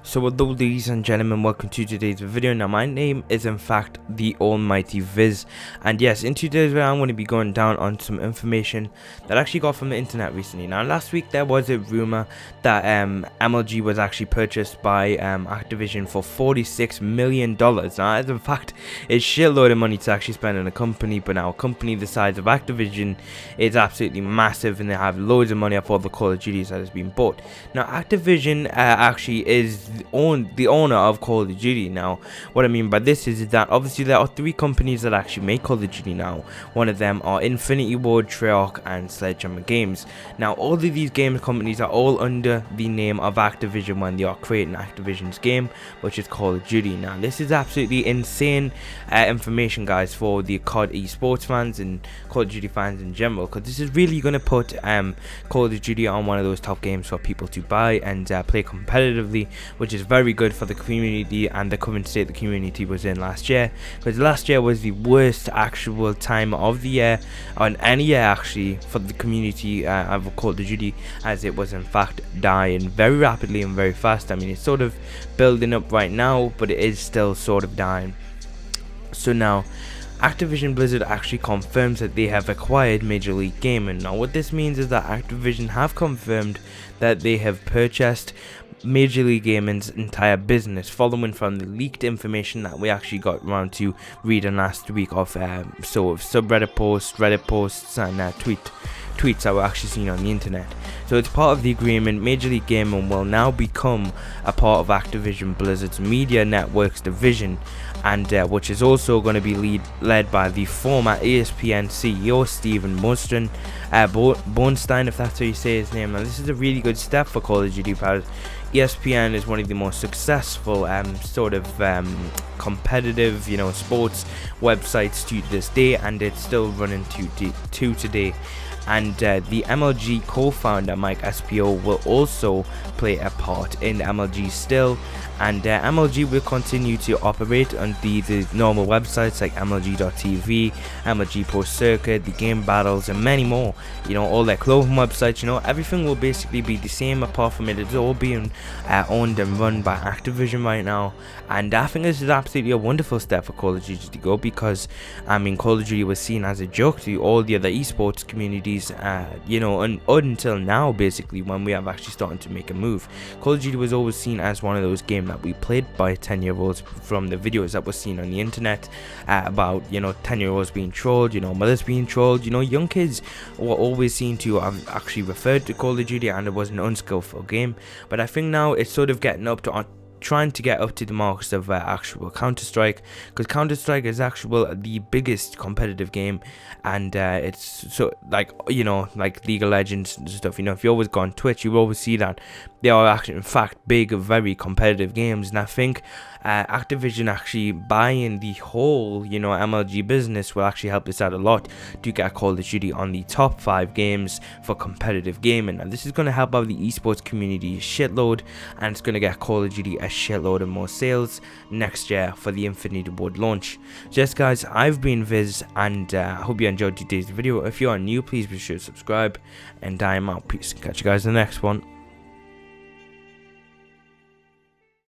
So hello ladies and gentlemen, welcome to today's video. Now my name is in fact the almighty Viz, and yes, in today's video I'm going to be going down on some information that I actually got from the internet recently. Now last week there was a rumor that MLG was actually purchased by Activision for $46 million. Now as in fact it's a shitload of money to actually spend on a company, but now a company the size of Activision is absolutely massive and they have loads of money for all the Call of Duties that has been bought. Now Activision actually is the owner of Call of Duty. Now what I mean by this is that obviously there are three companies that actually make Call of Duty now. One of them are Infinity Ward, Treyarch and Sledgehammer Games. Now all of these game companies are all under the name of Activision when they are creating Activision's game, which is Call of Duty. Now this is absolutely insane information, guys, for the COD esports fans and Call of Duty fans in general, because this is really going to put Call of Duty on one of those top games for people to buy and play competitively, which is very good for the community and the current state the community was in last year, because last year was the worst actual time of the year on any year actually for the community of Call of Duty, as it was in fact dying very rapidly and very fast. I mean, it's sort of building up right now, but it is still sort of dying. So now Activision Blizzard actually confirms that they have acquired Major League Gaming. Now what this means is that Activision have confirmed that they have purchased Major League Gaming's entire business, following from the leaked information that we actually got around to reading last week of sort of subreddit posts, Reddit posts and tweets that were actually seen on the internet. So it's part of the agreement. Major League Gaming will now become a part of Activision Blizzard's Media Networks division, and which is also going to be led by the former ESPN CEO Stephen Bornstein, if that's how you say his name. Now this is a really good step for Call of Duty, because ESPN is one of the most successful competitive, sports websites to this day, and it's still running to today. And the MLG co-founder Mike SPO will also play a part in MLG still, and MLG will continue to operate on the normal websites like MLG.tv, MLG Pro Circuit, the game battles and many more. All their clothing websites, everything will basically be the same, apart from it's all being owned and run by Activision right now. And I think this is absolutely a wonderful step for Call of Duty to go, because I mean Call of Duty was seen as a joke to all the other esports communities, until now, basically, when we have actually started to make a move. Call of Duty was always seen as one of those games that we played by 10-year-olds from the videos that were seen on the internet about 10-year-olds being trolled, mothers being trolled. Young kids were always seen to have actually referred to Call of Duty, and it was an unskillful game. But I think now it's sort of getting up to trying to get up to the marks of actual Counter-Strike, because Counter-Strike is the biggest competitive game, and it's so like League of Legends and stuff. If you always go on Twitch, you always see that they are actually in fact big, very competitive games. And I think Activision actually buying the whole MLG business will actually help this out a lot to get Call of Duty on the top 5 games for competitive gaming. And this is going to help out the esports community a shitload, and it's going to get Call of Duty a shitload of more sales next year for the Infinity Ward launch. So yes guys, I've been Viz, and I hope you enjoyed today's video. If you are new, please be sure to subscribe, and I am out. Peace. Catch you guys in the next one.